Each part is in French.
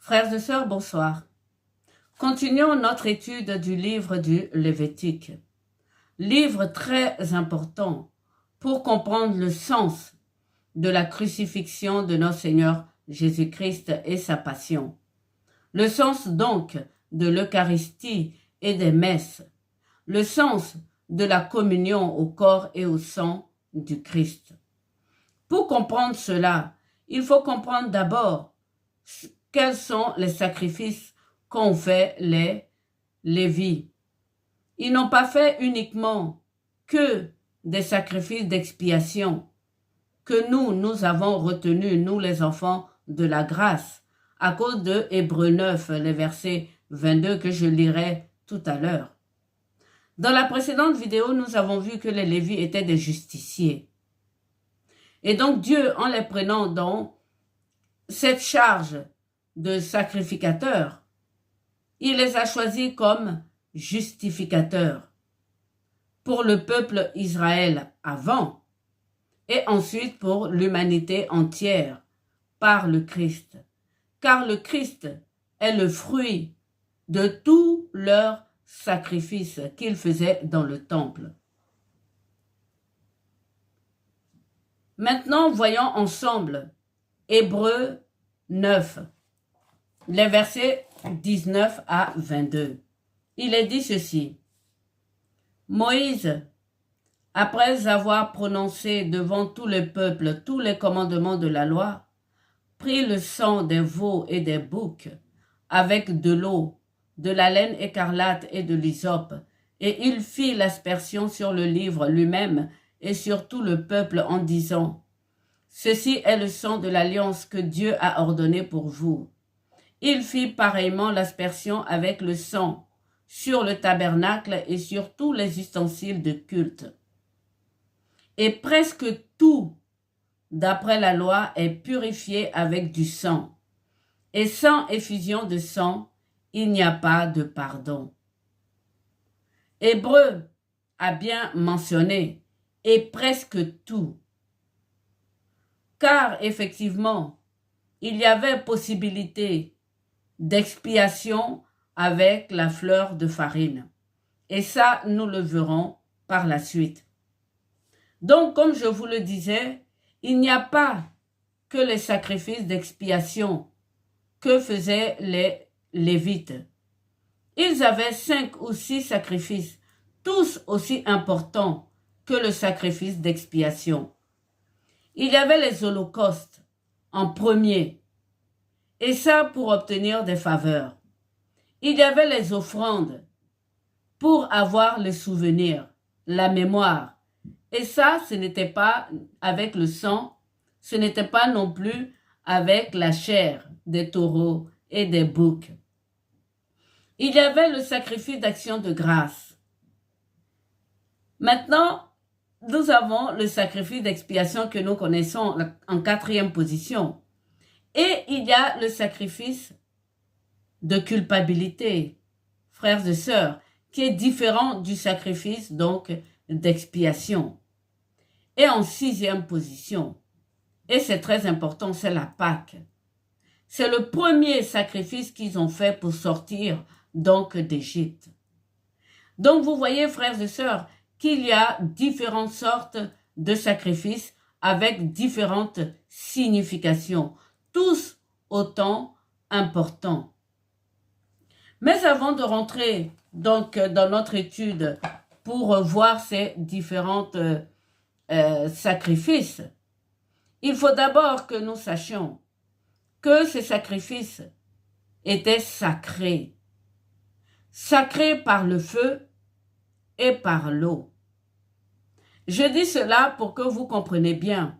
Frères et sœurs, bonsoir. Continuons notre étude du livre du Lévitique. Livre très important pour comprendre le sens de la crucifixion de notre Seigneur Jésus-Christ et sa passion. Le sens donc de l'Eucharistie et des messes. Le sens de la communion au corps et au sang du Christ. Pour comprendre cela, il faut comprendre d'abord quels sont les sacrifices qu'ont fait les Lévites. Ils n'ont pas fait uniquement que des sacrifices d'expiation que nous avons retenus, nous les enfants de la grâce, à cause de Hébreux 9, les versets 22 que je lirai tout à l'heure. Dans la précédente vidéo, nous avons vu que les Lévites étaient des justiciers. Et donc Dieu, en les prenant dans cette charge de sacrificateurs, il les a choisis comme justificateurs pour le peuple Israël avant et ensuite pour l'humanité entière par le Christ. Car le Christ est le fruit de tous leurs sacrifices qu'ils faisaient dans le temple. Maintenant, voyons ensemble Hébreux 9, les versets 19 à 22. Il est dit ceci. Moïse, après avoir prononcé devant tout le peuple tous les commandements de la loi, prit le sang des veaux et des boucs avec de l'eau, de la laine écarlate et de l'hysope, et il fit l'aspersion sur le livre lui-même et sur tout le peuple en disant « Ceci est le sang de l'alliance que Dieu a ordonné pour vous. » Il fit pareillement l'aspersion avec le sang sur le tabernacle et sur tous les ustensiles de culte. Et presque tout, d'après la loi, est purifié avec du sang. Et sans effusion de sang, il n'y a pas de pardon. Hébreu a bien mentionné « et presque tout ». Car effectivement, il y avait possibilité d'expiation avec la fleur de farine. Et ça, nous le verrons par la suite. Donc, comme je vous le disais, il n'y a pas que les sacrifices d'expiation que faisaient les Lévites. Ils avaient 5 ou 6 sacrifices, tous aussi importants que le sacrifice d'expiation. Il y avait les holocaustes en premier, et ça pour obtenir des faveurs. Il y avait les offrandes pour avoir le souvenir, la mémoire. Et ça, ce n'était pas avec le sang, ce n'était pas non plus avec la chair des taureaux et des boucs. Il y avait le sacrifice d'action de grâce. Maintenant, nous avons le sacrifice d'expiation que nous connaissons en 4e position. Et il y a le sacrifice de culpabilité, frères et sœurs, qui est différent du sacrifice donc d'expiation. Et en 6e position, et c'est très important, c'est la Pâque. C'est le premier sacrifice qu'ils ont fait pour sortir donc d'Égypte. Donc vous voyez, frères et sœurs, qu'il y a différentes sortes de sacrifices avec différentes significations, tous autant importants. Mais avant de rentrer donc dans notre étude pour voir ces différents sacrifices, il faut d'abord que nous sachions que ces sacrifices étaient sacrés. Sacrés par le feu et par l'eau. Je dis cela pour que vous compreniez bien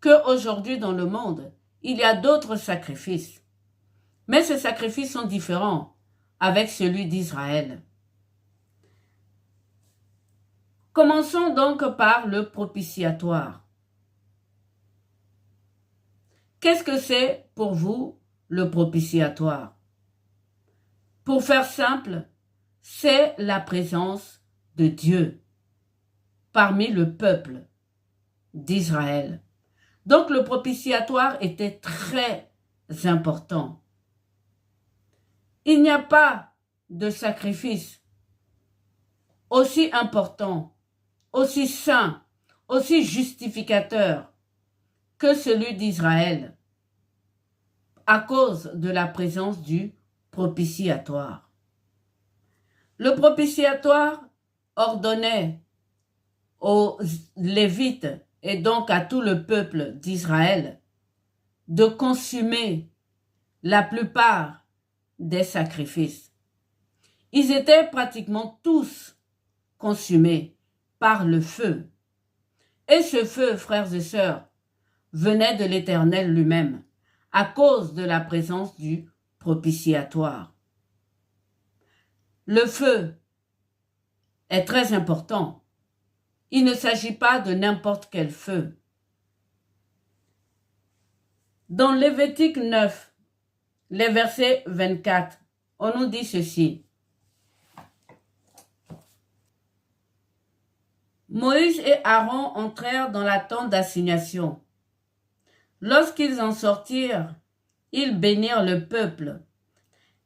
qu'aujourd'hui dans le monde, il y a d'autres sacrifices. Mais ces sacrifices sont différents avec celui d'Israël. Commençons donc par le propitiatoire. Qu'est-ce que c'est pour vous le propitiatoire? Pour faire simple, c'est la présence de Dieu parmi le peuple d'Israël. Donc le propitiatoire était très important. Il n'y a pas de sacrifice aussi important, aussi saint, aussi justificateur que celui d'Israël à cause de la présence du propitiatoire. Le propitiatoire ordonnait aux Lévites et donc à tout le peuple d'Israël de consumer la plupart des sacrifices. Ils étaient pratiquement tous consumés par le feu. Et ce feu, frères et sœurs, venait de l'Éternel lui-même à cause de la présence du propitiatoire. Le feu est très important. Il ne s'agit pas de n'importe quel feu. Dans Lévitique 9, les versets 24, on nous dit ceci. Moïse et Aaron entrèrent dans la tente d'assignation. Lorsqu'ils en sortirent, ils bénirent le peuple,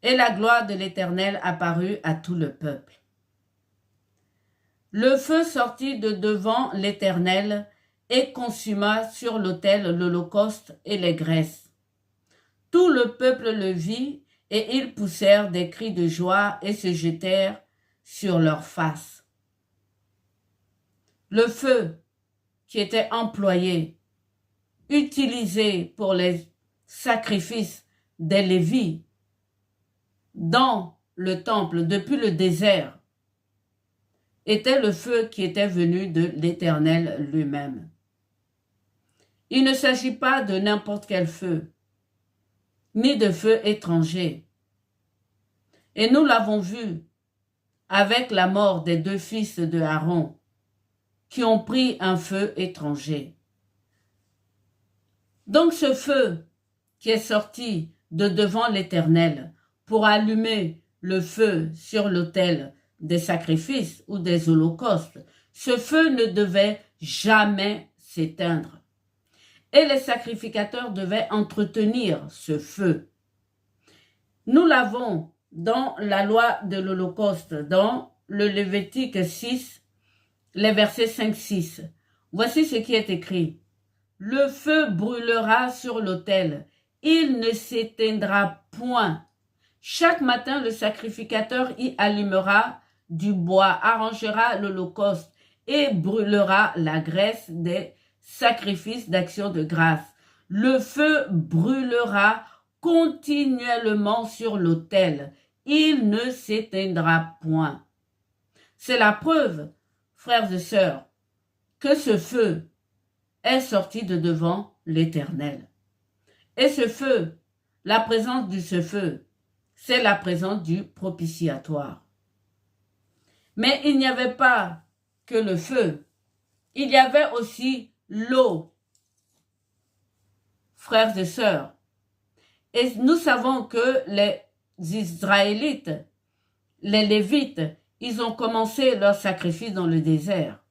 et la gloire de l'Éternel apparut à tout le peuple. Le feu sortit de devant l'Éternel et consuma sur l'autel l'holocauste et les graisses. Tout le peuple le vit, et ils poussèrent des cris de joie et se jetèrent sur leurs faces. Le feu qui était employé, utilisé pour les sacrifices des Lévites dans le temple depuis le désert, était le feu qui était venu de l'Éternel lui-même. Il ne s'agit pas de n'importe quel feu, ni de feu étranger. Et nous l'avons vu avec la mort des deux fils de Aaron, qui ont pris un feu étranger. Donc ce feu qui est sorti de devant l'Éternel pour allumer le feu sur l'autel des sacrifices ou des holocaustes, ce feu ne devait jamais s'éteindre. Et les sacrificateurs devaient entretenir ce feu. Nous l'avons dans la loi de l'Holocauste, dans le Lévitique 6, les versets 5-6. Voici ce qui est écrit. Le feu brûlera sur l'autel, il ne s'éteindra point. Chaque matin, le sacrificateur y allumera du bois, arrangera l'holocauste et brûlera la graisse des sacrifices d'action de grâce. Le feu brûlera continuellement sur l'autel, il ne s'éteindra point. C'est la preuve, frères et sœurs, que ce feu est sorti de devant l'Éternel. Et ce feu, la présence de ce feu, c'est la présence du propitiatoire. Mais il n'y avait pas que le feu, il y avait aussi l'eau, frères et sœurs. Et nous savons que les Israélites, les Lévites, ils ont commencé leur sacrifice dans le désert.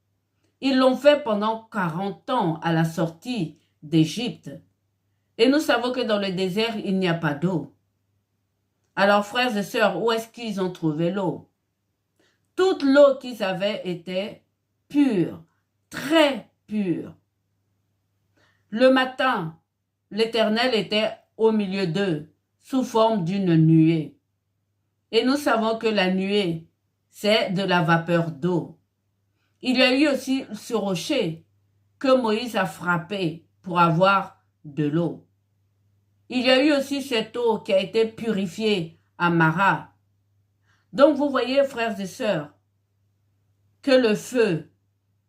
Ils l'ont fait pendant 40 ans à la sortie d'Égypte. Et nous savons que dans le désert, il n'y a pas d'eau. Alors, frères et sœurs, où est-ce qu'ils ont trouvé l'eau? Toute l'eau qu'ils avaient était pure, très pure. Le matin, l'Éternel était au milieu d'eux, sous forme d'une nuée. Et nous savons que la nuée, c'est de la vapeur d'eau. Il y a eu aussi ce rocher que Moïse a frappé pour avoir de l'eau. Il y a eu aussi cette eau qui a été purifiée à Mara. Donc vous voyez, frères et sœurs, que le feu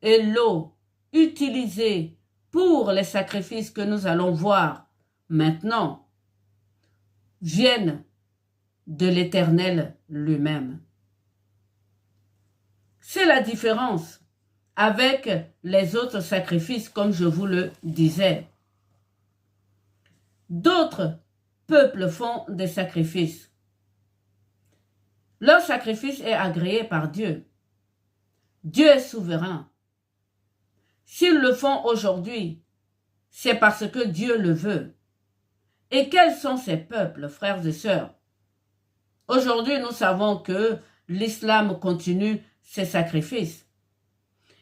et l'eau utilisés pour les sacrifices que nous allons voir maintenant viennent de l'Éternel lui-même. C'est la différence avec les autres sacrifices, comme je vous le disais. D'autres peuples font des sacrifices. Leur sacrifice est agréé par Dieu. Dieu est souverain. S'ils le font aujourd'hui, c'est parce que Dieu le veut. Et quels sont ces peuples, frères et sœurs? Aujourd'hui, nous savons que l'islam continue ses sacrifices.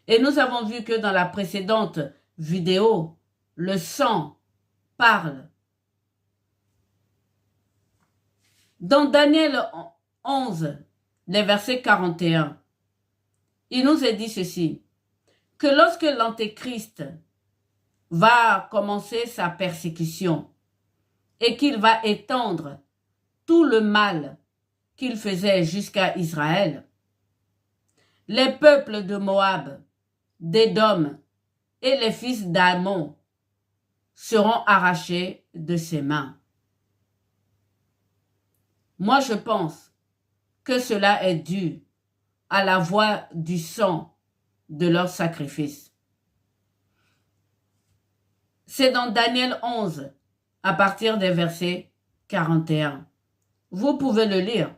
Et nous avons vu que dans la précédente vidéo, le sang parle. Dans Daniel 11, les versets 41, il nous est dit ceci, que lorsque l'Antéchrist va commencer sa persécution et qu'il va étendre tout le mal qu'il faisait jusqu'à Israël, les peuples de Moab, d'Édom et les fils d'Ammon seront arrachés de ses mains. Moi, je pense que cela est dû à la voie du sang de leur sacrifice. C'est dans Daniel 11, à partir des versets 41. Vous pouvez le lire.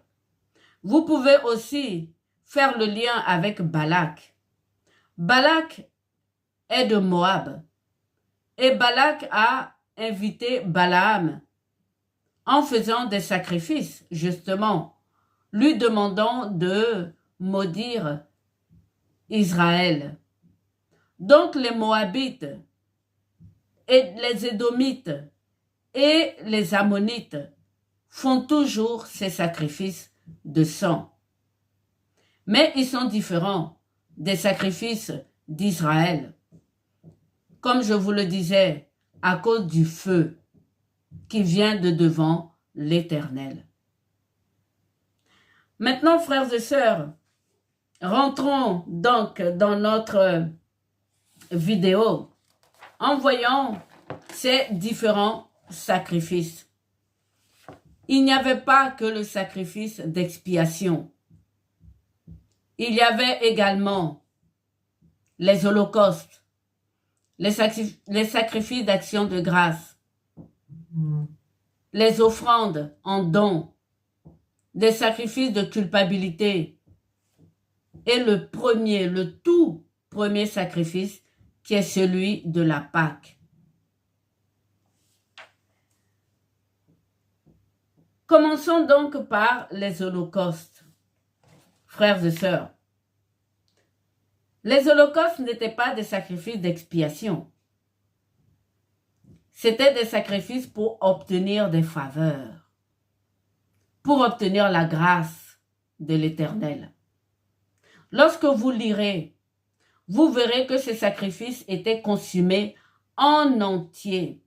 Vous pouvez aussi faire le lien avec Balak. Balak est de Moab. Et Balak a invité Balaam en faisant des sacrifices, justement, lui demandant de maudire Israël. Donc les Moabites et les Édomites et les Ammonites font toujours ces sacrifices de sang. Mais ils sont différents des sacrifices d'Israël. Comme je vous le disais, à cause du feu qui vient de devant l'Éternel. Maintenant, frères et sœurs, rentrons donc dans notre vidéo en voyant ces différents sacrifices. Il n'y avait pas que le sacrifice d'expiation. Il y avait également les holocaustes, les sacrifices d'action de grâce, les offrandes en dons, des sacrifices de culpabilité et le tout premier sacrifice qui est celui de la Pâque. Commençons donc par les holocaustes, frères et sœurs. Les holocaustes n'étaient pas des sacrifices d'expiation. C'était des sacrifices pour obtenir des faveurs, pour obtenir la grâce de l'Éternel. Lorsque vous lirez, vous verrez que ces sacrifices étaient consumés en entier.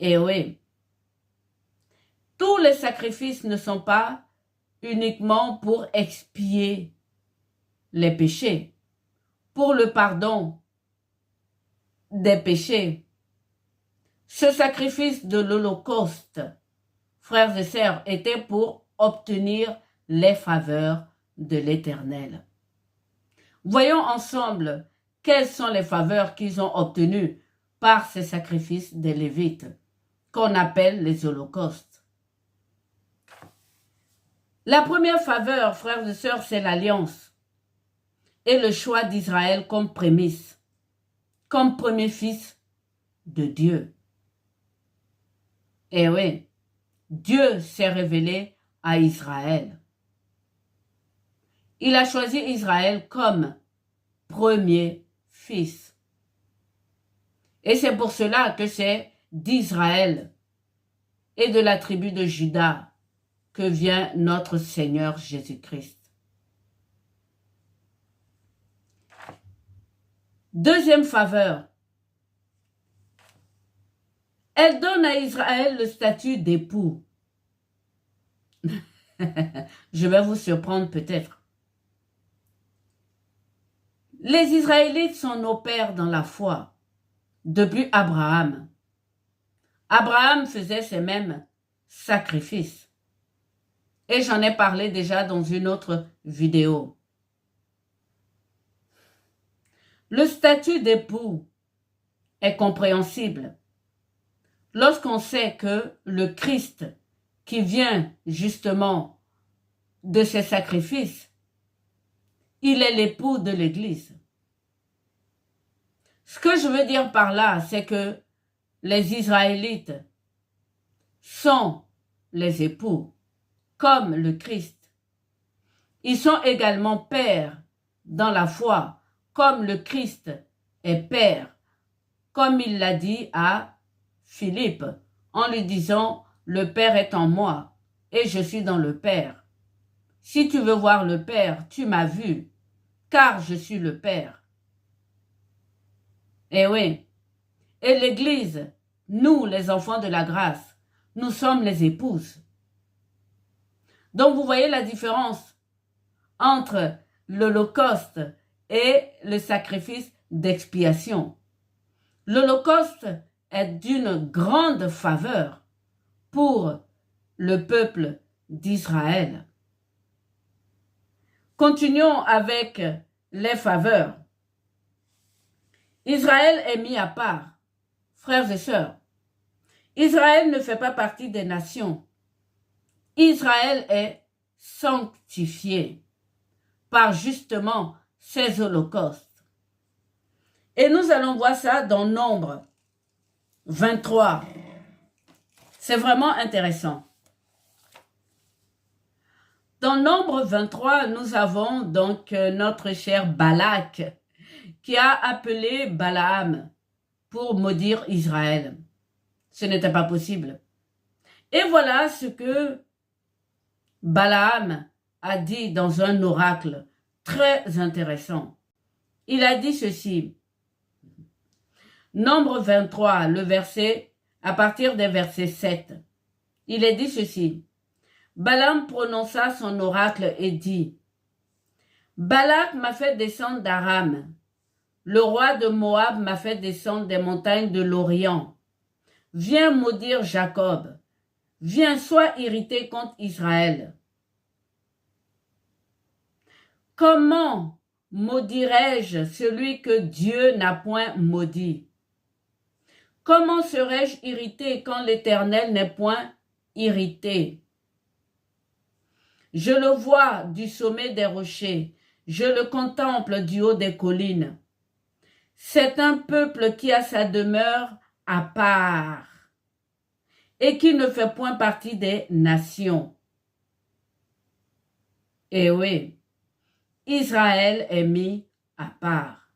Et oui, tous les sacrifices ne sont pas uniquement pour expier les péchés, pour le pardon des péchés. Ce sacrifice de l'Holocauste, frères et sœurs, était pour obtenir les faveurs de l'Éternel. Voyons ensemble quelles sont les faveurs qu'ils ont obtenues par ces sacrifices des Lévites, qu'on appelle les holocaustes. La première faveur, frères et sœurs, c'est l'alliance et le choix d'Israël comme prémisse, comme premier fils de Dieu. Et oui, Dieu s'est révélé à Israël. Il a choisi Israël comme premier fils. Et c'est pour cela que c'est d'Israël et de la tribu de Juda que vient notre Seigneur Jésus-Christ. Deuxième faveur, elle donne à Israël le statut d'époux. Je vais vous surprendre peut-être. Les Israélites sont nos pères dans la foi, depuis Abraham. Abraham faisait ces mêmes sacrifices. Et j'en ai parlé déjà dans une autre vidéo. Le statut d'époux est compréhensible lorsqu'on sait que le Christ, qui vient justement de ces sacrifices, il est l'époux de l'Église. Ce que je veux dire par là, c'est que les Israélites sont les époux comme le Christ. Ils sont également pères dans la foi, comme le Christ est père, comme il l'a dit à Philippe, en lui disant « Le Père est en moi, et je suis dans le Père. Si tu veux voir le Père, tu m'as vu, car je suis le Père. » Eh oui. Et l'Église, nous, les enfants de la grâce, nous sommes les épouses. Donc, vous voyez la différence entre l'Holocauste et le sacrifice d'expiation. L'Holocauste est d'une grande faveur pour le peuple d'Israël. Continuons avec les faveurs. Israël est mis à part. Frères et sœurs, Israël ne fait pas partie des nations. Israël est sanctifié par justement ces holocaustes. Et nous allons voir ça dans Nombre 23. C'est vraiment intéressant. Dans Nombre 23, nous avons donc notre cher Balak qui a appelé Balaam pour maudire Israël. Ce n'était pas possible. Et voilà ce que Balaam a dit dans un oracle très intéressant. Il a dit ceci. Nombre 23, le verset, à partir des versets 7. Il est dit ceci. Balaam prononça son oracle et dit, Balak m'a fait descendre d'Aram. Le roi de Moab m'a fait descendre des montagnes de l'Orient. Viens maudire Jacob. Viens, sois irrité contre Israël. Comment maudirais-je celui que Dieu n'a point maudit? Comment serais-je irrité quand l'Éternel n'est point irrité? Je le vois du sommet des rochers, je le contemple du haut des collines. C'est un peuple qui a sa demeure à part et qui ne fait point partie des nations. Et oui, Israël est mis à part.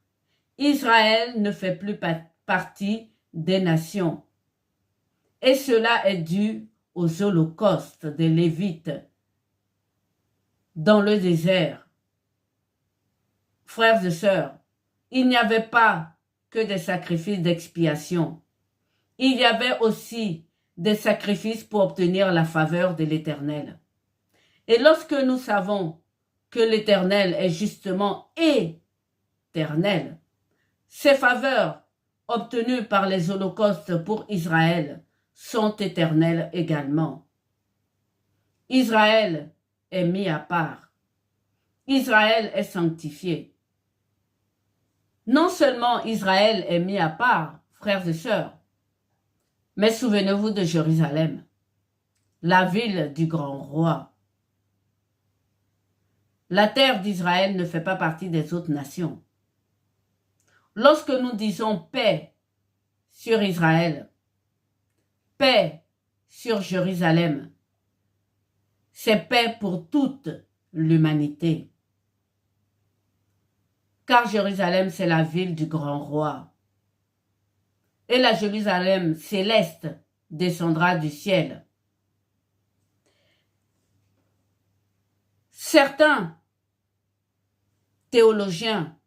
Israël ne fait plus partie des nations. Et cela est dû aux holocaustes des Lévites dans le désert. Frères et sœurs, il n'y avait pas que des sacrifices d'expiation. Il y avait aussi des sacrifices pour obtenir la faveur de l'Éternel. Et lorsque nous savons que l'Éternel est justement éternel, ces faveurs obtenues par les holocaustes pour Israël sont éternelles également. Israël est mis à part. Israël est sanctifié. Non seulement Israël est mis à part, frères et sœurs, mais souvenez-vous de Jérusalem, la ville du grand roi. La terre d'Israël ne fait pas partie des autres nations. Lorsque nous disons paix sur Israël, paix sur Jérusalem, c'est paix pour toute l'humanité. Car Jérusalem, c'est la ville du grand roi. Et la Jérusalem céleste descendra du ciel. Certains théologiens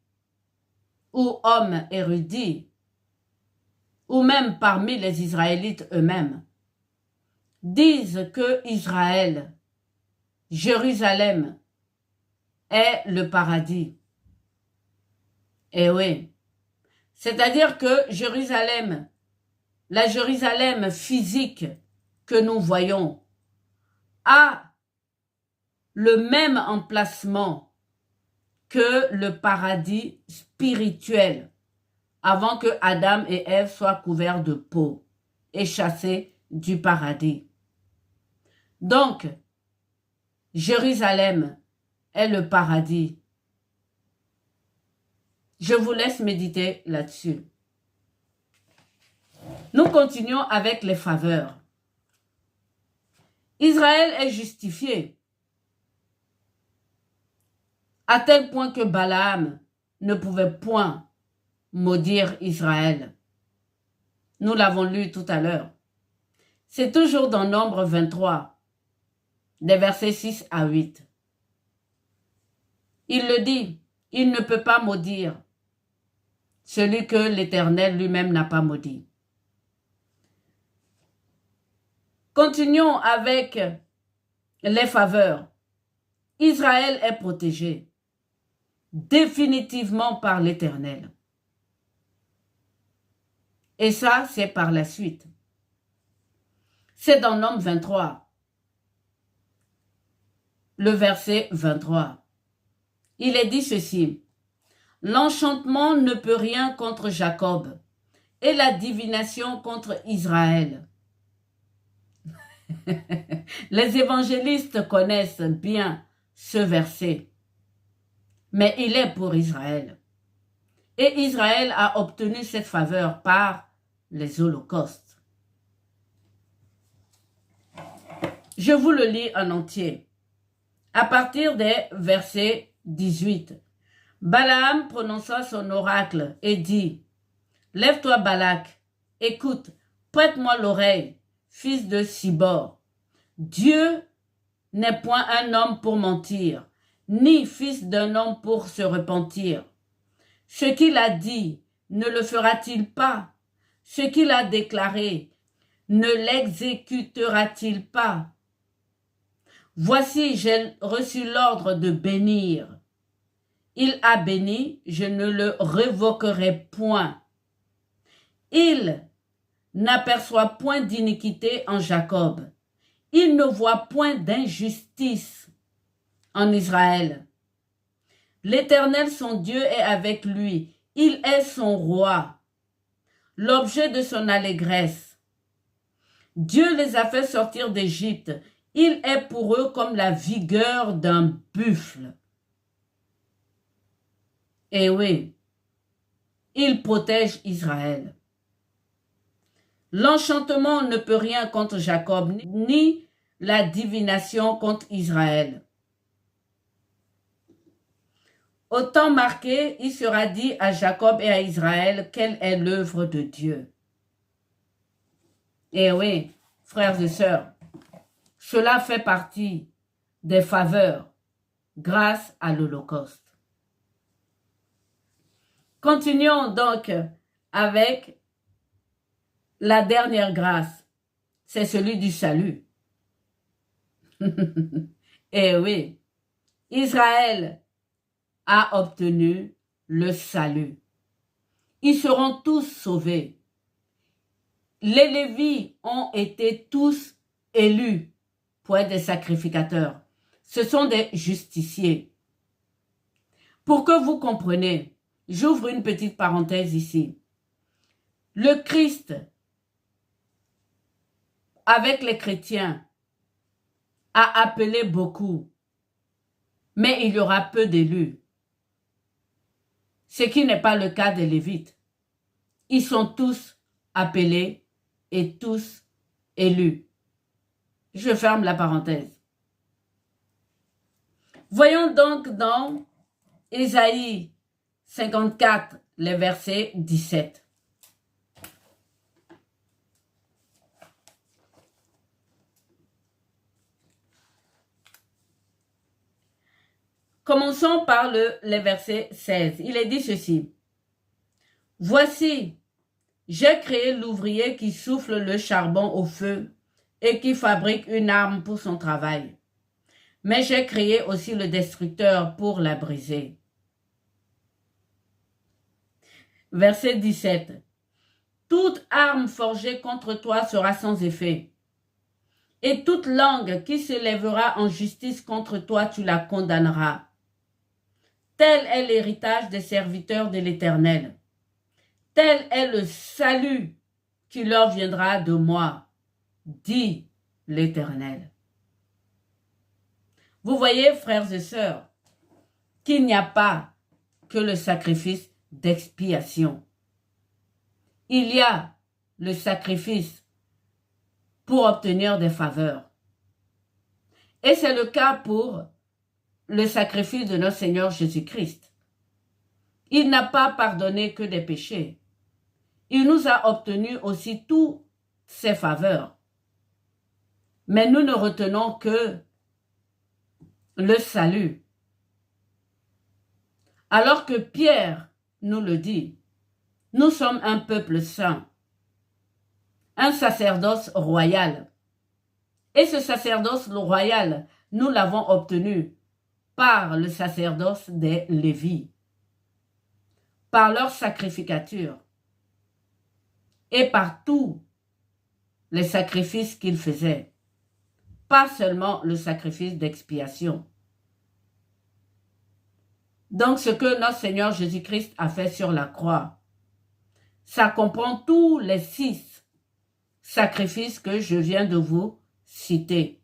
ou hommes érudits, ou même parmi les Israélites eux-mêmes, disent que Israël, Jérusalem, est le paradis. Eh oui, c'est-à-dire que Jérusalem, la Jérusalem physique que nous voyons, a le même emplacement que le paradis spirituel, avant que Adam et Ève soient couverts de peau et chassés du paradis. Donc, Jérusalem est le paradis. Je vous laisse méditer là-dessus. Nous continuons avec les faveurs. Israël est justifié, à tel point que Balaam ne pouvait point maudire Israël. Nous l'avons lu tout à l'heure. C'est toujours dans Nombre 23, des versets 6 à 8. Il le dit, il ne peut pas maudire celui que l'Éternel lui-même n'a pas maudit. Continuons avec les faveurs. Israël est protégé définitivement par l'Éternel. Et ça, c'est par la suite. C'est dans Nombre 23, le verset 23. Il est dit ceci: l'enchantement ne peut rien contre Jacob et la divination contre Israël. Les évangélistes connaissent bien ce verset, mais il est pour Israël. Et Israël a obtenu cette faveur par les holocaustes. Je vous le lis en entier. À partir des versets 18. Balaam prononça son oracle et dit: lève-toi, Balak, écoute, prête-moi l'oreille, fils de Sibor. Dieu n'est point un homme pour mentir, ni fils d'un homme pour se repentir. Ce qu'il a dit, ne le fera-t-il pas? Ce qu'il a déclaré, ne l'exécutera-t-il pas? Voici, j'ai reçu l'ordre de bénir. Il a béni, je ne le révoquerai point. Il n'aperçoit point d'iniquité en Jacob. Il ne voit point d'injustice en Israël. L'Éternel, son Dieu, est avec lui. Il est son roi, l'objet de son allégresse. Dieu les a fait sortir d'Égypte. Il est pour eux comme la vigueur d'un buffle. Et oui, il protège Israël. L'enchantement ne peut rien contre Jacob, ni la divination contre Israël. Au temps marqué, il sera dit à Jacob et à Israël quelle est l'œuvre de Dieu. Et oui, frères et sœurs, cela fait partie des faveurs grâce à l'Holocauste. Continuons donc avec la dernière grâce, c'est celui du salut. Et oui, Israël a obtenu le salut. Ils seront tous sauvés. Les Lévites ont été tous élus pour être des sacrificateurs. Ce sont des justiciers. Pour que vous compreniez, j'ouvre une petite parenthèse ici. Le Christ, avec les chrétiens, a appelé beaucoup, mais il y aura peu d'élus. Ce qui n'est pas le cas des Lévites. Ils sont tous appelés et tous élus. Je ferme la parenthèse. Voyons donc dans Ésaïe 54, les versets 17. Commençons par les versets 16. Il est dit ceci. Voici, j'ai créé l'ouvrier qui souffle le charbon au feu et qui fabrique une arme pour son travail. Mais j'ai créé aussi le destructeur pour la briser. Verset 17. Toute arme forgée contre toi sera sans effet. Et toute langue qui se lèvera en justice contre toi, tu la condamneras. Tel est l'héritage des serviteurs de l'Éternel. Tel est le salut qui leur viendra de moi, dit l'Éternel. Vous voyez, frères et sœurs, qu'il n'y a pas que le sacrifice d'expiation. Il y a le sacrifice pour obtenir des faveurs. Et c'est le cas pour le sacrifice de notre Seigneur Jésus-Christ. Il n'a pas pardonné que des péchés. Il nous a obtenu aussi toutes ses faveurs. Mais nous ne retenons que le salut. Alors que Pierre nous le dit, nous sommes un peuple saint, un sacerdoce royal. Et ce sacerdoce royal, nous l'avons obtenu par le sacerdoce des Lévites, par leur sacrificature et par tous les sacrifices qu'ils faisaient, pas seulement le sacrifice d'expiation. Donc ce que notre Seigneur Jésus-Christ a fait sur la croix, ça comprend tous les 6 sacrifices que je viens de vous citer.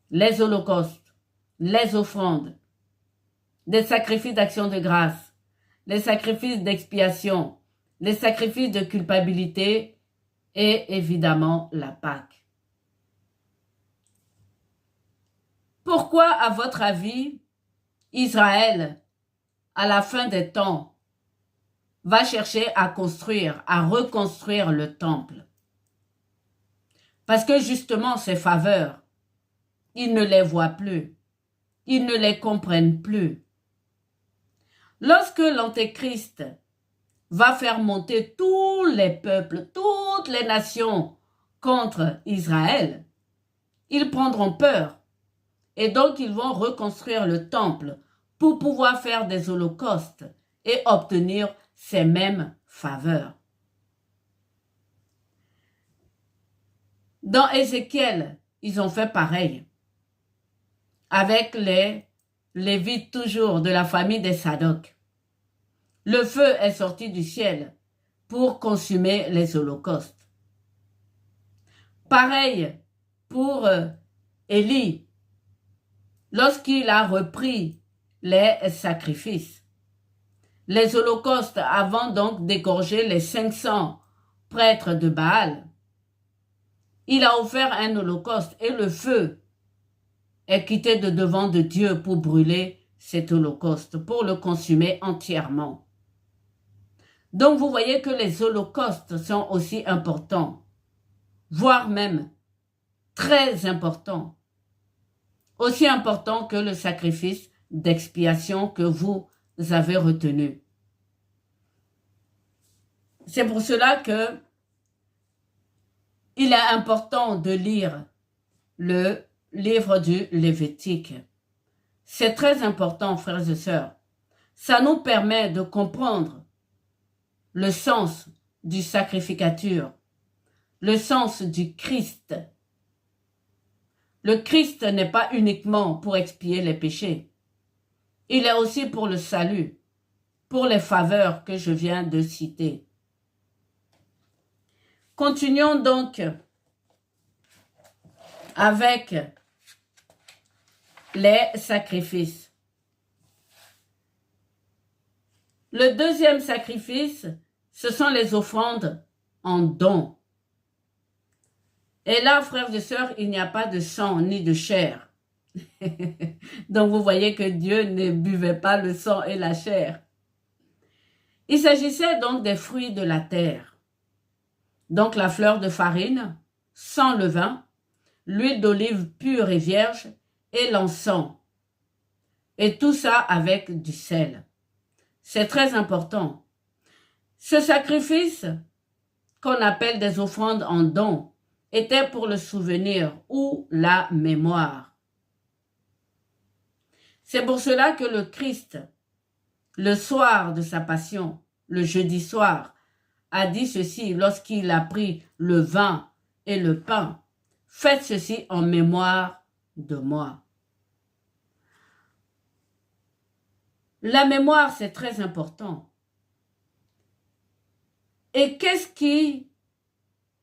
Les holocaustes, les offrandes, les sacrifices d'action de grâce, les sacrifices d'expiation, les sacrifices de culpabilité et évidemment la Pâque. Pourquoi, à votre avis, Israël, à la fin des temps, va chercher à construire, à reconstruire le temple? Parce que justement, ces faveurs, ils ne les voient plus. Ils ne les comprennent plus. Lorsque l'Antéchrist va faire monter tous les peuples, toutes les nations contre Israël, ils prendront peur. Et donc, ils vont reconstruire le temple pour pouvoir faire des holocaustes et obtenir ces mêmes faveurs. Dans Ézéchiel, ils ont fait pareil. Avec les Lévites toujours de la famille des Sadoc. Le feu est sorti du ciel pour consumer les holocaustes. Pareil pour Élie, lorsqu'il a repris les sacrifices. Les holocaustes avant donc d'égorger les 500 prêtres de Baal. Il a offert un holocauste et le feu est quitté de devant de Dieu pour brûler cet holocauste, pour le consumer entièrement. Donc vous voyez que les holocaustes sont aussi importants, voire même très importants, aussi importants que le sacrifice d'expiation que vous avez retenu. C'est pour cela que il est important de lire le livre du Lévitique. C'est très important, frères et sœurs. Ça nous permet de comprendre le sens du sacrificature, le sens du Christ. Le Christ n'est pas uniquement pour expier les péchés. Il est aussi pour le salut, pour les faveurs que je viens de citer. Continuons donc avec les sacrifices. Le deuxième sacrifice, ce sont les offrandes en dons. Et là, frères et sœurs, il n'y a pas de sang ni de chair. Donc vous voyez que Dieu ne buvait pas le sang et la chair. Il s'agissait donc des fruits de la terre. Donc la fleur de farine, sans levain, l'huile d'olive pure et vierge et l'encens. Et tout ça avec du sel. C'est très important. Ce sacrifice, qu'on appelle des offrandes en dons, était pour le souvenir ou la mémoire. C'est pour cela que le Christ, le soir de sa passion, le jeudi soir, a dit ceci lorsqu'il a pris le vin et le pain. Faites ceci en mémoire de moi. La mémoire, c'est très important. Et qu'est-ce qui,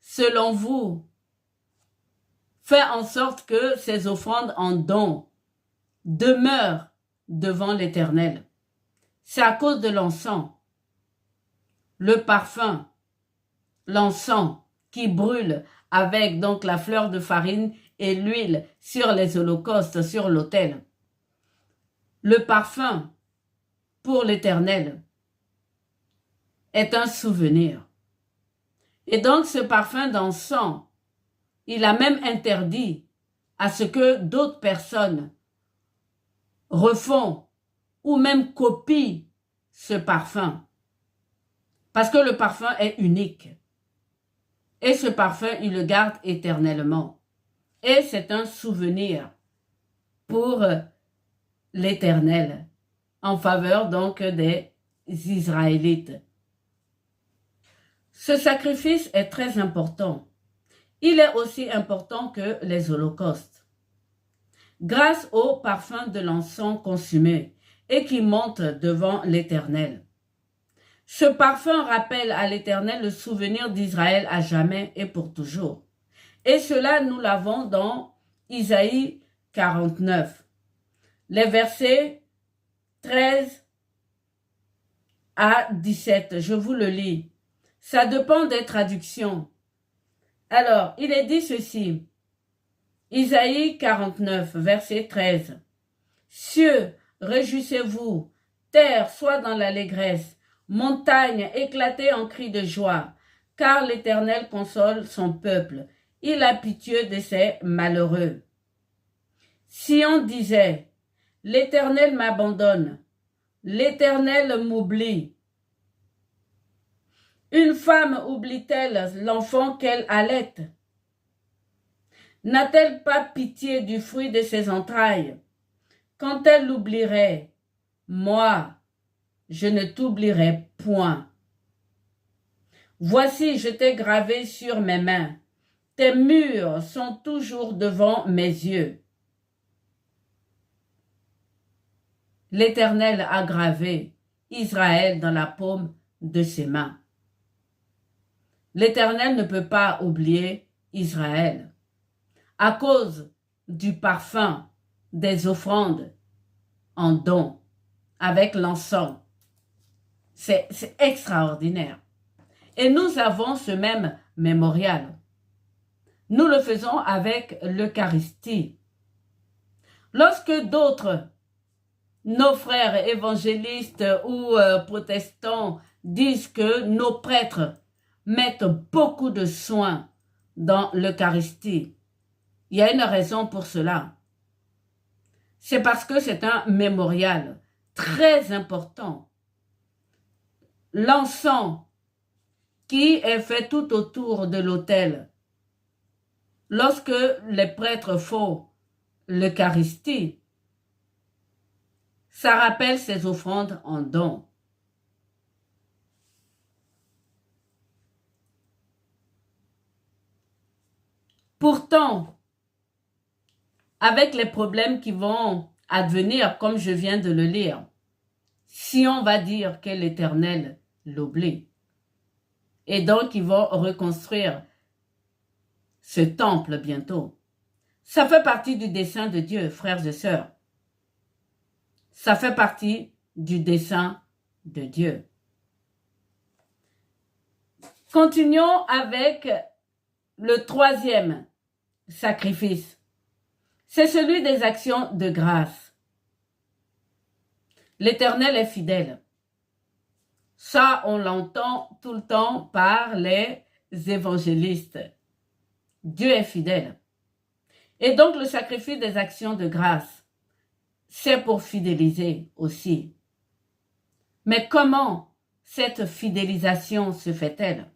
selon vous, fait en sorte que ces offrandes en dons demeurent devant l'Éternel? C'est à cause de l'encens, le parfum, l'encens qui brûle avec donc la fleur de farine et l'huile sur les holocaustes, sur l'autel. Le parfum pour l'Éternel est un souvenir. Et donc ce parfum d'encens, il a même interdit à ce que d'autres personnes refont ou même copient ce parfum. Parce que le parfum est unique. Et ce parfum, il le garde éternellement. Et c'est un souvenir pour l'Éternel, en faveur donc des Israélites. Ce sacrifice est très important. Il est aussi important que les holocaustes. Grâce au parfum de l'encens consumé et qui monte devant l'Éternel. Ce parfum rappelle à l'Éternel le souvenir d'Israël à jamais et pour toujours. Et cela, nous l'avons dans Isaïe 49. Les versets 13 à 17. Je vous le lis. Ça dépend des traductions. Alors, il est dit ceci. Isaïe 49, verset 13. Cieux, réjouissez-vous, terre, sois dans l'allégresse, montagne, éclatez en cris de joie, car l'Éternel console son peuple, il a pitié de ses malheureux. Sion disait, l'Éternel m'abandonne, l'Éternel m'oublie. Une femme oublie-t-elle l'enfant qu'elle allaite? N'a-t-elle pas pitié du fruit de ses entrailles? Quand elle l'oublierait, moi, je ne t'oublierai point. Voici, je t'ai gravé sur mes mains. Tes murs sont toujours devant mes yeux. L'Éternel a gravé Israël dans la paume de ses mains. L'Éternel ne peut pas oublier Israël à cause du parfum des offrandes en don avec l'encens. C'est extraordinaire. Et nous avons ce même mémorial. Nous le faisons avec l'Eucharistie. Lorsque d'autres, nos frères évangélistes ou protestants, disent que nos prêtres mettent beaucoup de soin dans l'Eucharistie, il y a une raison pour cela. C'est parce que c'est un mémorial très important. L'encens qui est fait tout autour de l'autel, lorsque les prêtres font l'Eucharistie, ça rappelle ces offrandes en don. Pourtant, avec les problèmes qui vont advenir, comme je viens de le lire, si on va dire que l'Éternel l'oublie, et donc ils vont reconstruire ce temple bientôt, ça fait partie du dessein de Dieu, frères et sœurs. Ça fait partie du dessein de Dieu. Continuons avec le troisième sacrifice. C'est celui des actions de grâce. L'Éternel est fidèle. Ça, on l'entend tout le temps par les évangélistes. Dieu est fidèle. Et donc, le sacrifice des actions de grâce, c'est pour fidéliser aussi. Mais comment cette fidélisation se fait-elle?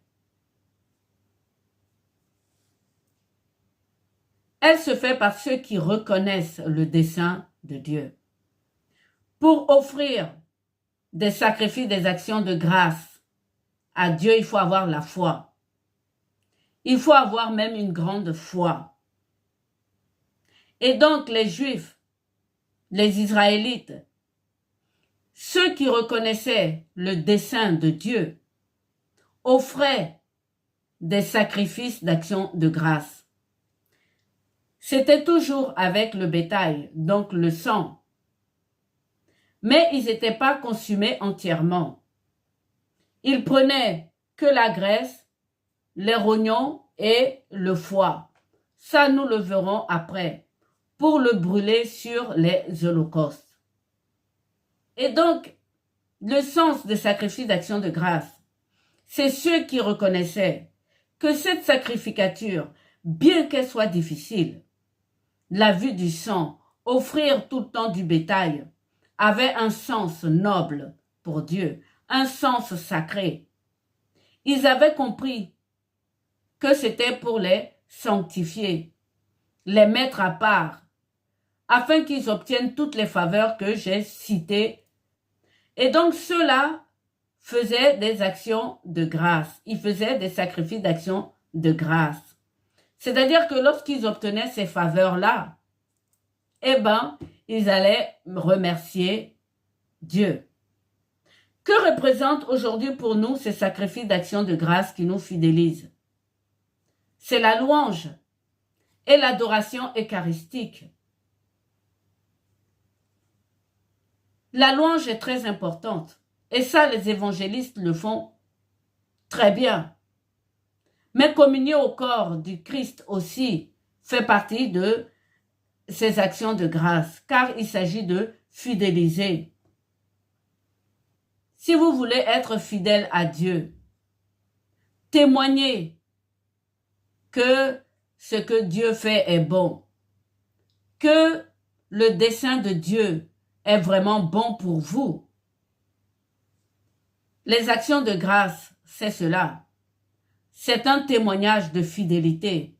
Elle se fait par ceux qui reconnaissent le dessein de Dieu. Pour offrir des sacrifices, des actions de grâce à Dieu, il faut avoir la foi. Il faut avoir même une grande foi. Et donc les Juifs, les Israélites, ceux qui reconnaissaient le dessein de Dieu, offraient des sacrifices d'actions de grâce. C'était toujours avec le bétail, donc le sang. Mais ils n'étaient pas consumés entièrement. Ils prenaient que la graisse, les rognons et le foie. Ça, nous le verrons après, pour le brûler sur les holocaustes. Et donc, le sens des sacrifices d'action de grâce, c'est ceux qui reconnaissaient que cette sacrificature, bien qu'elle soit difficile, la vue du sang, offrir tout le temps du bétail, avait un sens noble pour Dieu, un sens sacré. Ils avaient compris que c'était pour les sanctifier, les mettre à part, afin qu'ils obtiennent toutes les faveurs que j'ai citées. Et donc ceux-là faisaient des actions de grâce. Ils faisaient des sacrifices d'action de grâce. C'est-à-dire que lorsqu'ils obtenaient ces faveurs-là, eh ben, ils allaient remercier Dieu. Que représentent aujourd'hui pour nous ces sacrifices d'action de grâce qui nous fidélisent? C'est la louange et l'adoration eucharistique. La louange est très importante. Et ça, les évangélistes le font très bien. Mais communier au corps du Christ aussi fait partie de ces actions de grâce, car il s'agit de fidéliser. Si vous voulez être fidèle à Dieu, témoignez que ce que Dieu fait est bon, que le dessein de Dieu est vraiment bon pour vous. Les actions de grâce, c'est cela. C'est un témoignage de fidélité.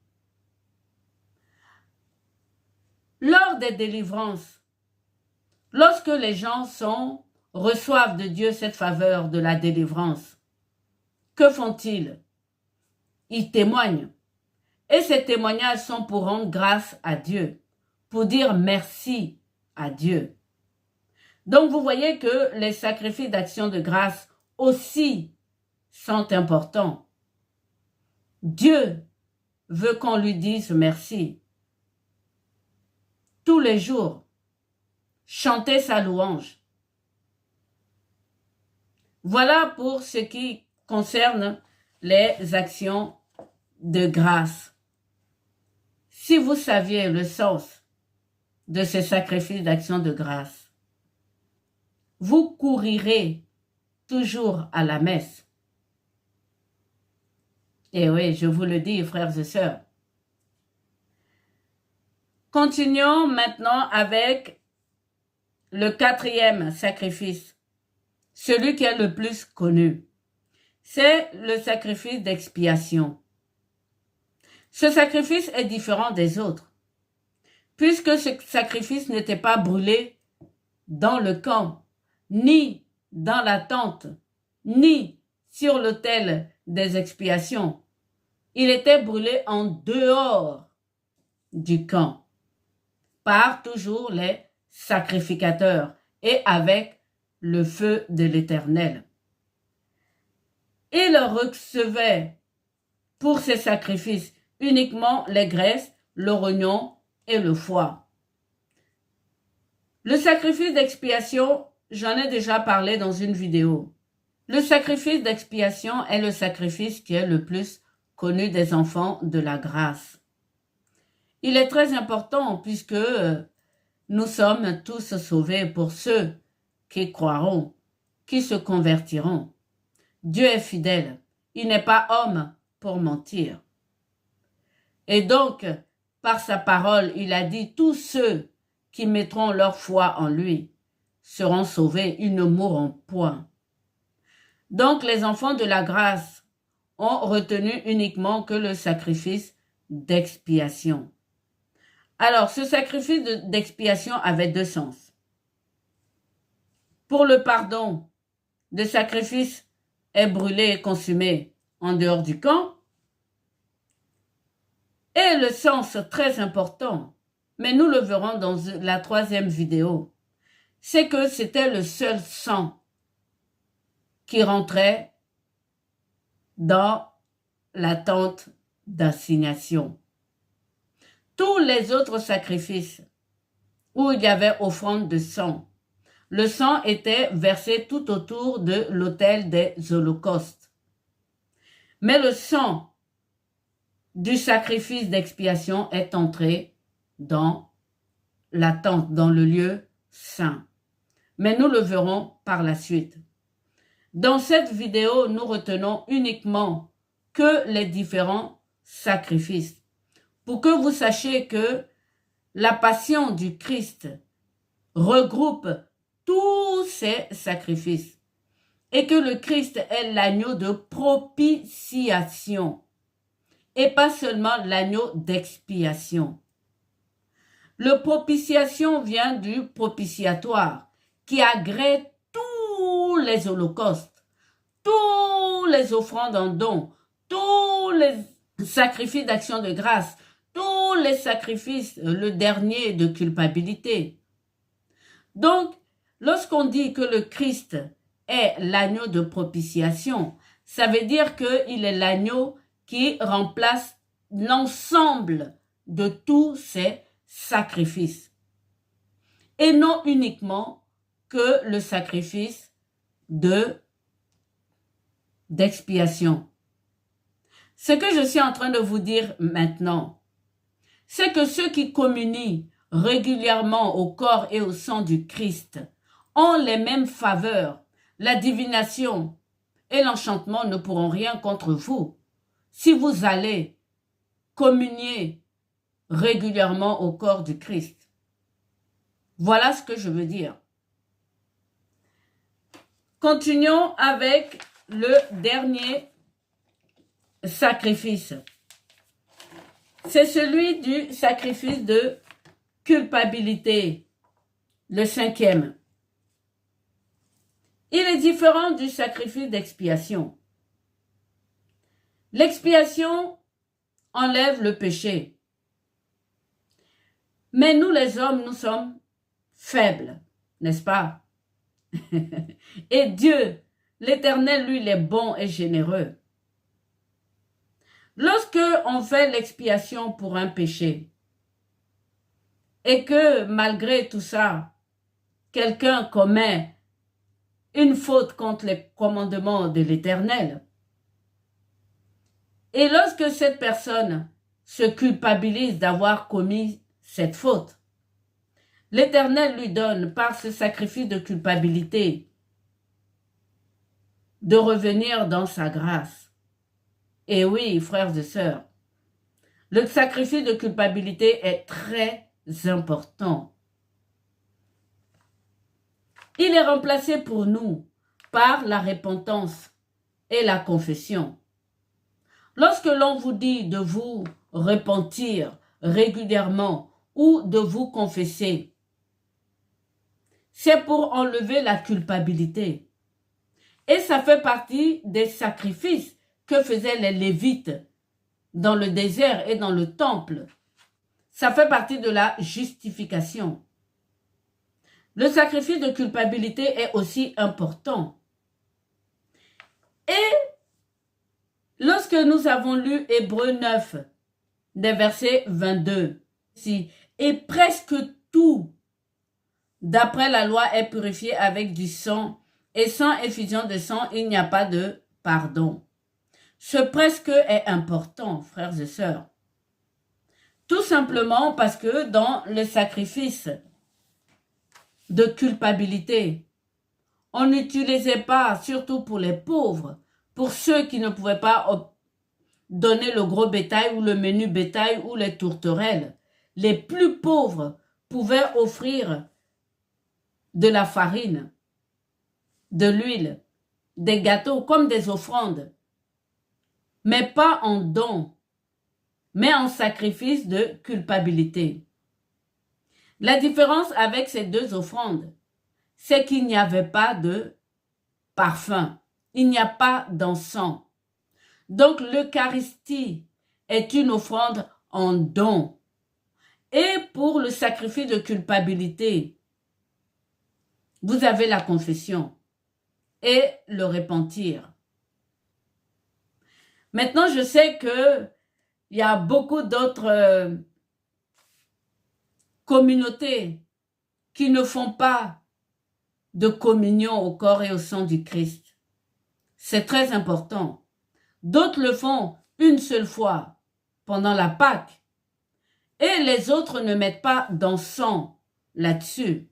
Lors des délivrances, lorsque les gens reçoivent de Dieu cette faveur de la délivrance, que font-ils? Ils témoignent. Et ces témoignages sont pour rendre grâce à Dieu, pour dire merci à Dieu. Donc vous voyez que les sacrifices d'action de grâce aussi sont importants. Dieu veut qu'on lui dise merci. Tous les jours, chanter sa louange. Voilà pour ce qui concerne les actions de grâce. Si vous saviez le sens de ces sacrifices d'action de grâce, vous courirez toujours à la messe. Et oui, je vous le dis, frères et sœurs. Continuons maintenant avec le 4e sacrifice, celui qui est le plus connu. C'est le sacrifice d'expiation. Ce sacrifice est différent des autres, puisque ce sacrifice n'était pas brûlé dans le camp, ni dans la tente, ni sur l'autel des expiations. Il était brûlé en dehors du camp, par toujours les sacrificateurs et avec le feu de l'Éternel. Il recevait pour ces sacrifices uniquement les graisses, le rognon et le foie. Le sacrifice d'expiation, j'en ai déjà parlé dans une vidéo. Le sacrifice d'expiation est le sacrifice qui est le plus connu des enfants de la grâce. Il est très important puisque nous sommes tous sauvés pour ceux qui croiront, qui se convertiront. Dieu est fidèle, il n'est pas homme pour mentir. Et donc, par sa parole, il a dit, tous ceux qui mettront leur foi en lui seront sauvés, ils ne mourront point. Donc, les enfants de la grâce ont retenu uniquement que le sacrifice d'expiation. Alors, ce sacrifice d'expiation avait deux sens. Pour le pardon, le sacrifice est brûlé et consumé en dehors du camp. Et le sens très important, mais nous le verrons dans la 3e vidéo, c'est que c'était le seul sang qui rentrait dans la tente d'assignation. Tous les autres sacrifices où il y avait offrande de sang, le sang était versé tout autour de l'autel des holocaustes. Mais le sang du sacrifice d'expiation est entré dans la tente, dans le lieu saint. Mais nous le verrons par la suite. Dans cette vidéo, nous retenons uniquement que les différents sacrifices. Pour que vous sachiez que la passion du Christ regroupe tous ces sacrifices et que le Christ est l'agneau de propitiation et pas seulement l'agneau d'expiation. Le propitiation vient du propitiatoire qui agrée tous les holocaustes, tous les offrandes en dons, tous les sacrifices d'action de grâce, tous les sacrifices, le dernier de culpabilité. Donc, lorsqu'on dit que le Christ est l'agneau de propitiation, ça veut dire qu'il est l'agneau qui remplace l'ensemble de tous ces sacrifices. Et non uniquement que le sacrifice d'expiation. Ce que je suis en train de vous dire maintenant, c'est que ceux qui communient régulièrement au corps et au sang du Christ ont les mêmes faveurs. La divination et l'enchantement ne pourront rien contre vous si vous allez communier régulièrement au corps du Christ. Voilà ce que je veux dire. Continuons avec le dernier sacrifice. C'est celui du sacrifice de culpabilité, le 5e. Il est différent du sacrifice d'expiation. L'expiation enlève le péché. Mais nous les hommes, nous sommes faibles, n'est-ce pas? Et Dieu, l'Éternel, lui, il est bon et généreux. Lorsque on fait l'expiation pour un péché, et que malgré tout ça, quelqu'un commet une faute contre les commandements de l'Éternel, et lorsque cette personne se culpabilise d'avoir commis cette faute, l'Éternel lui donne par ce sacrifice de culpabilité de revenir dans sa grâce. Et oui, frères et sœurs, le sacrifice de culpabilité est très important. Il est remplacé pour nous par la repentance et la confession. Lorsque l'on vous dit de vous repentir régulièrement ou de vous confesser, c'est pour enlever la culpabilité. Et ça fait partie des sacrifices que faisaient les Lévites dans le désert et dans le temple. Ça fait partie de la justification. Le sacrifice de culpabilité est aussi important. Et lorsque nous avons lu Hébreux 9, des versets 22, et presque tout, d'après la loi, est purifié avec du sang, et sans effusion de sang, il n'y a pas de pardon. Ce presque est important, frères et sœurs. Tout simplement parce que dans le sacrifice de culpabilité, on n'utilisait pas, surtout pour les pauvres, pour ceux qui ne pouvaient pas donner le gros bétail ou le menu bétail ou les tourterelles. Les plus pauvres pouvaient offrir de la farine, de l'huile, des gâteaux comme des offrandes, mais pas en don, mais en sacrifice de culpabilité. La différence avec ces deux offrandes, c'est qu'il n'y avait pas de parfum, il n'y a pas d'encens. Donc l'Eucharistie est une offrande en don. Et pour le sacrifice de culpabilité, vous avez la confession et le repentir. Maintenant, je sais que il y a beaucoup d'autres communautés qui ne font pas de communion au corps et au sang du Christ. C'est très important. D'autres le font une seule fois. pendant la Pâque. Et les autres ne mettent pas d'encens là-dessus.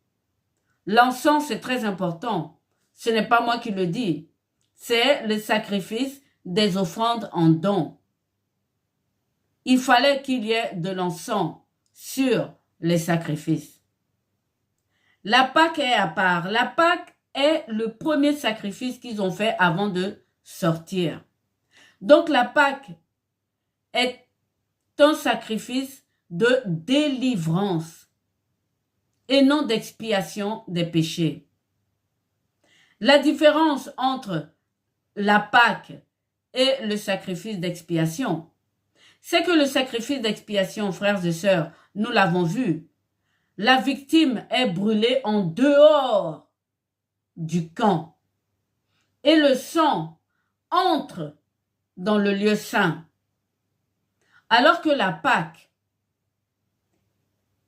L'encens, c'est très important. Ce n'est pas moi qui le dis. C'est le sacrifice des offrandes en don. Il fallait qu'il y ait de l'encens sur les sacrifices. La Pâque est à part. La Pâque est le premier sacrifice qu'ils ont fait avant de sortir. Donc la Pâque est un sacrifice de délivrance et non d'expiation des péchés. La différence entre la Pâque et le sacrifice d'expiation, c'est que le sacrifice d'expiation, frères et sœurs, nous l'avons vu, la victime est brûlée en dehors du camp et le sang entre dans le lieu saint. Alors que la Pâque,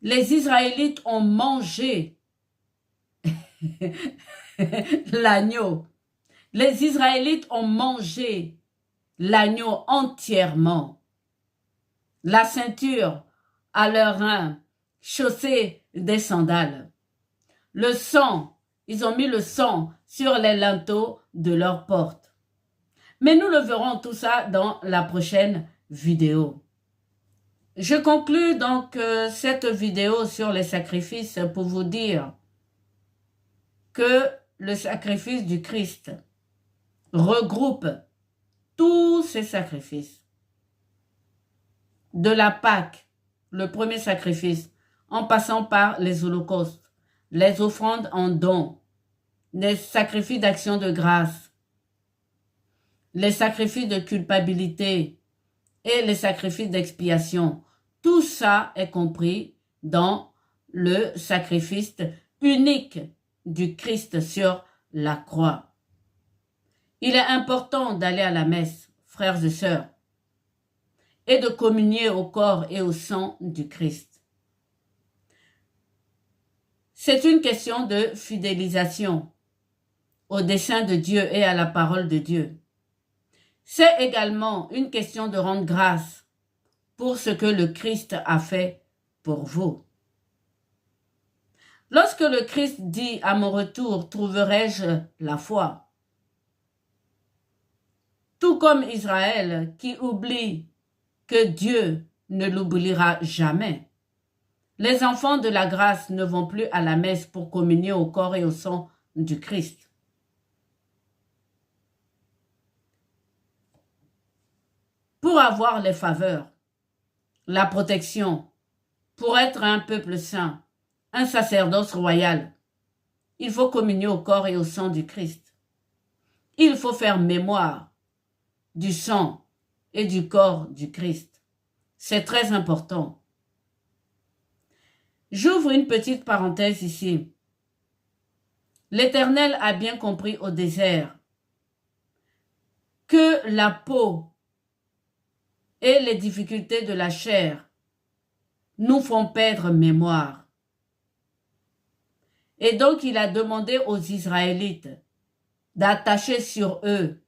les Israélites ont mangé l'agneau. Les Israélites ont mangé l'agneau entièrement. La ceinture à leurs reins, chaussés des sandales. Le sang, ils ont mis le sang sur les linteaux de leurs portes. Mais nous le verrons tout ça dans la prochaine vidéo. Je conclus donc cette vidéo sur les sacrifices pour vous dire que le sacrifice du Christ regroupe tous ces sacrifices. De la Pâque, le premier sacrifice, en passant par les holocaustes, les offrandes en dons, les sacrifices d'action de grâce, les sacrifices de culpabilité et les sacrifices d'expiation. Tout ça est compris dans le sacrifice unique du Christ sur la croix. Il est important d'aller à la messe, frères et sœurs, et de communier au corps et au sang du Christ. C'est une question de fidélisation au dessein de Dieu et à la parole de Dieu. C'est également une question de rendre grâce pour ce que le Christ a fait pour vous. Lorsque le Christ dit « À mon retour, trouverai-je la foi ?» Tout comme Israël qui oublie que Dieu ne l'oubliera jamais. Les enfants de la grâce ne vont plus à la messe pour communier au corps et au sang du Christ. Pour avoir les faveurs, la protection, pour être un peuple saint, un sacerdoce royal, il faut communier au corps et au sang du Christ. Il faut faire mémoire du sang et du corps du Christ. C'est très important. J'ouvre une petite parenthèse ici. L'Éternel a bien compris au désert que la peau et les difficultés de la chair nous font perdre mémoire. Et donc il a demandé aux Israélites d'attacher sur eux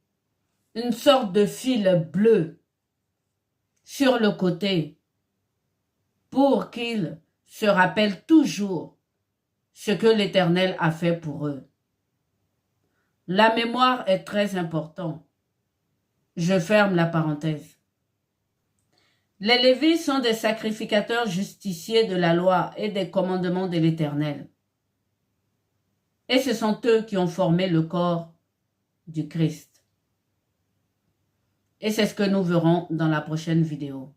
une sorte de fil bleu sur le côté pour qu'ils se rappellent toujours ce que l'Éternel a fait pour eux. La mémoire est très importante. Je ferme la parenthèse. Les Lévites sont des sacrificateurs justiciers de la loi et des commandements de l'Éternel. Et ce sont eux qui ont formé le corps du Christ. Et c'est ce que nous verrons dans la prochaine vidéo.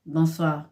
Bonsoir.